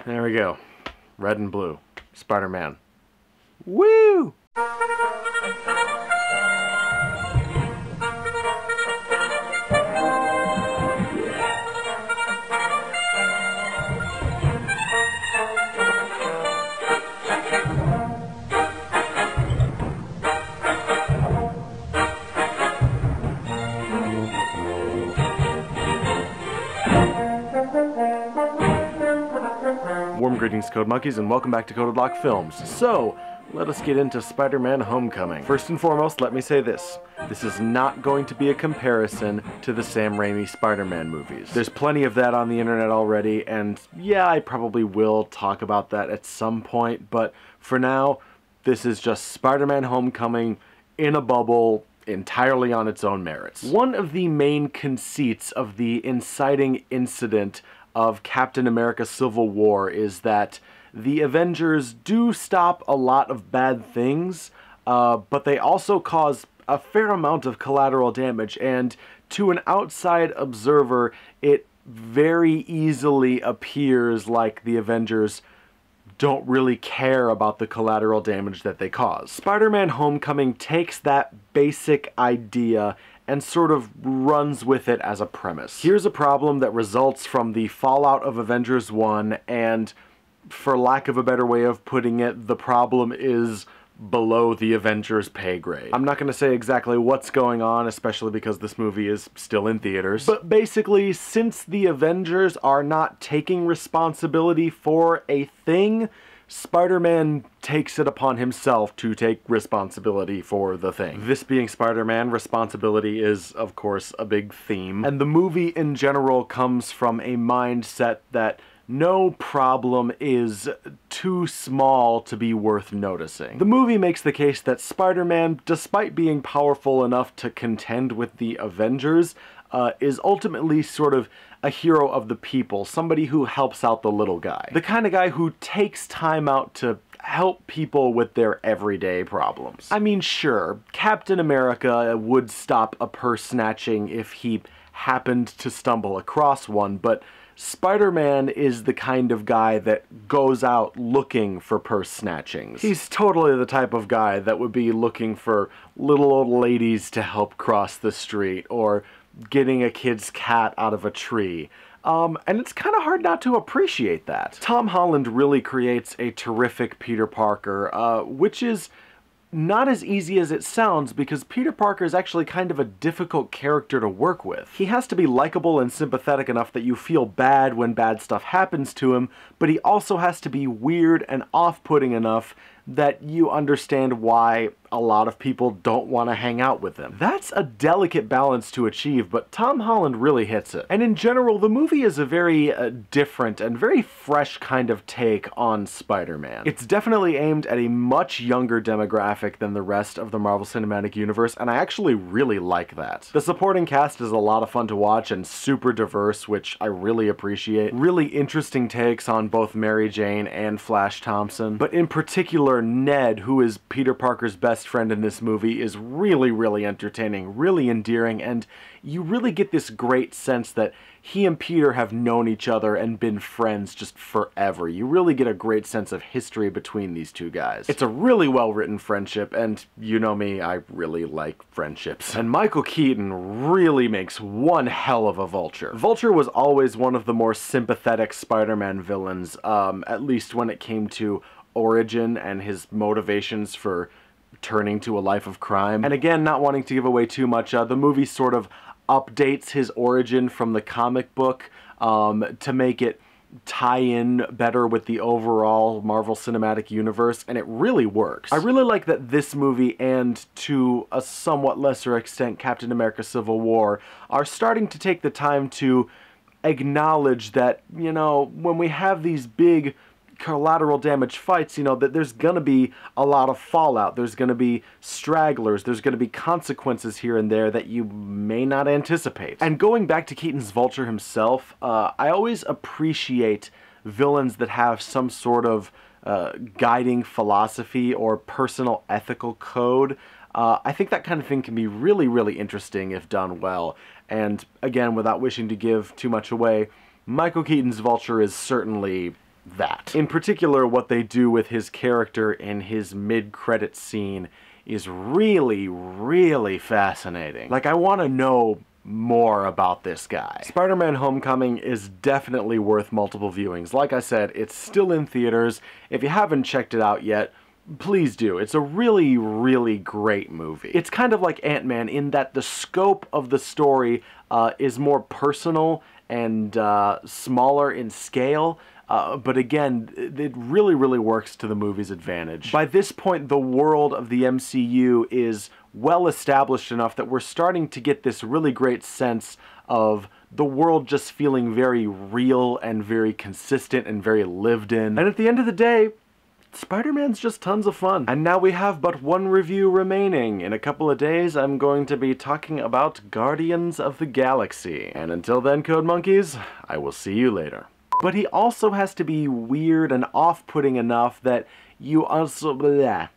There we go. Red and blue. Spider-Man. Woo! Warm greetings, Code Monkeys, and welcome back to CodedLockFilms. So, let us get into Spider-Man Homecoming. First and foremost, let me say this. This is not going to be a comparison to the Sam Raimi Spider-Man movies. There's plenty of that on the internet already, and yeah, I probably will talk about that at some point, but for now, this is just Spider-Man Homecoming in a bubble, entirely on its own merits. One of the main conceits of the inciting incident of Captain America Civil War is that the Avengers do stop a lot of bad things, but they also cause a fair amount of collateral damage, and to an outside observer, it very easily appears like the Avengers don't really care about the collateral damage that they cause. Spider-Man Homecoming takes that basic idea and sort of runs with it as a premise. Here's a problem that results from the fallout of Avengers 1, and for lack of a better way of putting it, the problem is below the Avengers' pay grade. I'm not going to say exactly what's going on, especially because this movie is still in theaters, but basically, since the Avengers are not taking responsibility for a thing, Spider-Man takes it upon himself to take responsibility for the thing. This being Spider-Man, responsibility is, of course, a big theme, and the movie in general comes from a mindset that no problem is too small to be worth noticing. The movie makes the case that Spider-Man, despite being powerful enough to contend with the Avengers, is ultimately sort of a hero of the people, somebody who helps out the little guy. The kind of guy who takes time out to help people with their everyday problems. I mean, sure, Captain America would stop a purse snatching if he happened to stumble across one, but Spider-Man is the kind of guy that goes out looking for purse snatchings. He's totally the type of guy that would be looking for little old ladies to help cross the street, or getting a kid's cat out of a tree. And it's kind of hard not to appreciate that. Tom Holland really creates a terrific Peter Parker, which is not as easy as it sounds, because Peter Parker is actually kind of a difficult character to work with. He has to be likable and sympathetic enough that you feel bad when bad stuff happens to him, but he also has to be weird and off-putting enough that you understand why a lot of people don't want to hang out with him. That's a delicate balance to achieve, but Tom Holland really hits it. And in general, the movie is a very different and very fresh kind of take on Spider-Man. It's definitely aimed at a much younger demographic than the rest of the Marvel Cinematic Universe, and I actually really like that. The supporting cast is a lot of fun to watch and super diverse, which I really appreciate. Really interesting takes on both Mary Jane and Flash Thompson, but in particular, Ned, who is Peter Parker's best friend in this movie, is really entertaining, really endearing, and you really get this great sense that he and Peter have known each other and been friends just forever. You really get a great sense of history between these two guys. It's a really well-written friendship, and you know me, I really like friendships. And Michael Keaton really makes one hell of a Vulture. Vulture was always one of the more sympathetic Spider-Man villains, at least when it came to origin and his motivations for turning to a life of crime. And again, not wanting to give away too much, the movie sort of updates his origin from the comic book to make it tie in better with the overall Marvel Cinematic Universe, and it really works. I really like that this movie, and to a somewhat lesser extent Captain America Civil War, are starting to take the time to acknowledge that, you know, when we have these big collateral damage fights, you know, that there's gonna be a lot of fallout, there's gonna be stragglers, there's gonna be consequences here and there that you may not anticipate. And going back to Keaton's Vulture himself, I always appreciate villains that have some sort of guiding philosophy or personal ethical code. I think that kind of thing can be really interesting if done well. And again, without wishing to give too much away, Michael Keaton's Vulture is certainly that. In particular, what they do with his character in his mid-credits scene is really, really fascinating. Like, I want to know more about this guy. Spider-Man Homecoming is definitely worth multiple viewings. Like I said, it's still in theaters. If you haven't checked it out yet, please do. It's a really, really great movie. It's kind of like Ant-Man in that the scope of the story is more personal and smaller in scale, but again, it really, really works to the movie's advantage. By this point, the world of the MCU is well established enough that we're starting to get this really great sense of the world just feeling very real and very consistent and very lived in. And at the end of the day, Spider-Man's just tons of fun. And now we have but one review remaining. In a couple of days, I'm going to be talking about Guardians of the Galaxy. And until then, Code Monkeys, I will see you later. But he also has to be weird and off-putting enough that you also... bleh.